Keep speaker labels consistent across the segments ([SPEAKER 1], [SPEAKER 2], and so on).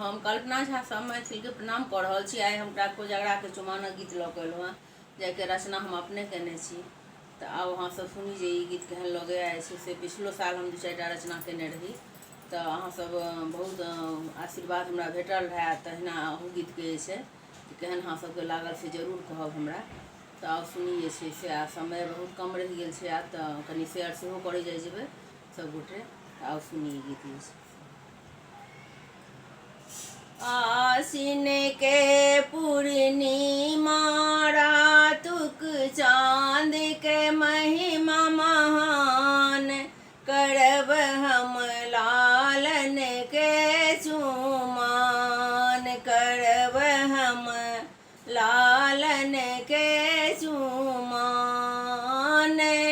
[SPEAKER 1] हम कल्पना झा सब मैथिल के प्रणाम कऽ रहल छी। आइ हम कोजगरा के चुमाओनक गीत लऽ कऽ एलहुँ हँ, जकर रचना हम अपने केने छी। तऽ आब अहाँ सब सुनी जे ई गीत केहन लगैए। से पिछलो साल हम 2-4टा रचना केने रही, तऽ अहाँ सब बहुत आशीर्वाद हमरा भेटल रहए। तहिना अहू गीतके जे छै केहन अहाँ सबके लागल से जरूर कहब हमरा। तऽ आब सुनी जे छै से समय बहुत कम रहि गेल छै, आब तऽ कनि शेयर सेहो करै जाइ जेबै सबगोटे। आब सुनी ई गीत जे छै। आसिन के पूर्णिमा रातुक चाँद के महिमा महान, करब हम लालन के चुमान, करब हम लालन के चुमान।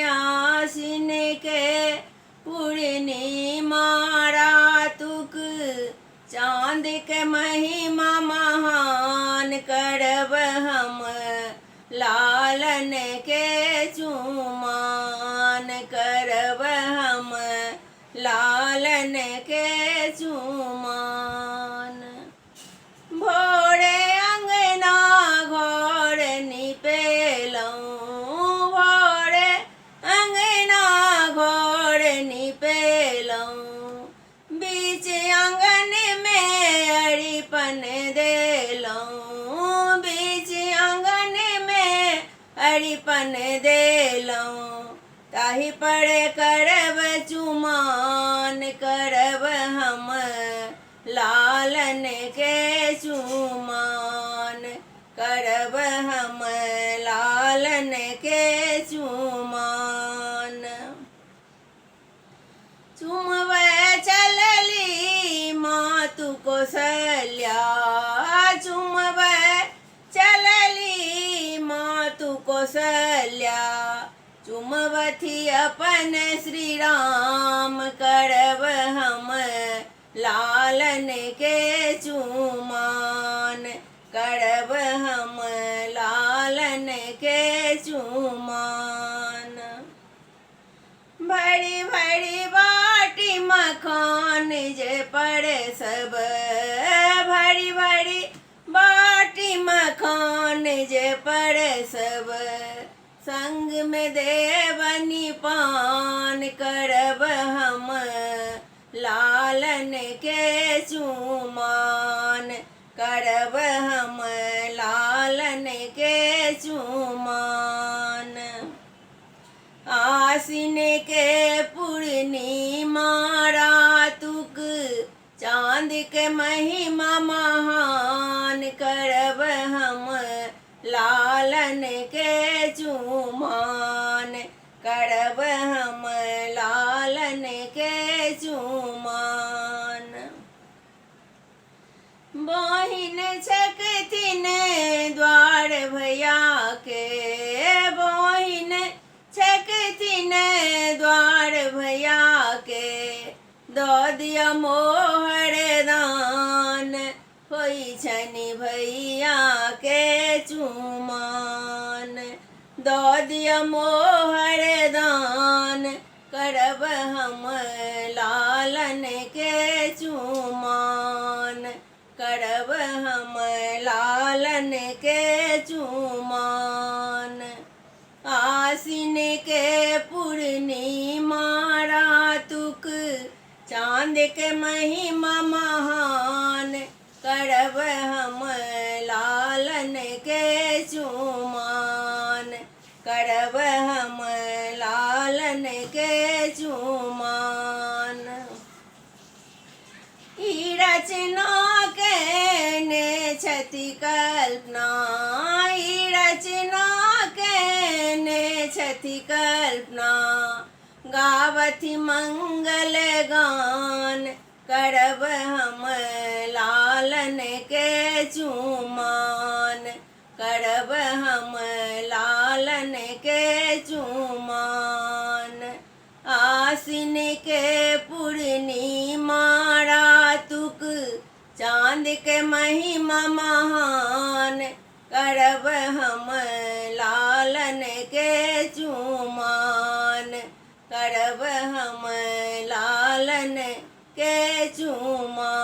[SPEAKER 1] आसिन के पूर्णिमा रातुक चाँद के महिमा महान, करब हम लालन के चुमान, करब हम लालन के चुमान। भोरे अंगना घर निपेलहुँ, भोरे अंगना घर निपेलहुँ, बीच आंगन में अरिपन देलहुँ, बीच आंगन में अरिपन देलहुँ। ताहि पर करब चुमान, करब हम लालन के चुमान, करब हम लालन के चुमान। चुमबै चलली मातु कौशल्या, चुमबै चलली मातु कौशल्या, चुमबथि अपन श्री राम, करब हम लालन के चुमान, करब हम लालन के चुमान। भरी भरी बाटी मखान जे परसब, भरी भरी बाटी मखान जे परसब, संग में देवनी पान, करब हम लालन के चुमान, करब हम लालन के चुमान। आसिन के पूर्णिमा रातुक चाँद के महिमा महान, करब हम लालन के चुमान, करब हम लालन के चुमान। बहिन छकथिन द्वार भैया के, बहिन छकथिन द्वार भैया के, दऽ दिअ मोहर दान, होइ छनि भैया के चुमान, दऽ दिअ मोहर दान, करब हम लालन के चुमान, करब हम लालन के चुमान। आसिन के पूर्णिमा रातुक चाँद के महिमा महान, करब हम लालन के चुमान, करब हम लालन के चुमान। ई रचना केने छथि कल्पना, ई रचना केने छथि कल्पना, गावथि मंगल गान, करब हम लालन के चुमान, करब हम लालन के चुमान। आसिन के पूर्णिमा रातुक चाँद के महिमा महान, करब हम लालन के चुमान, करब हम लालन के चुमा।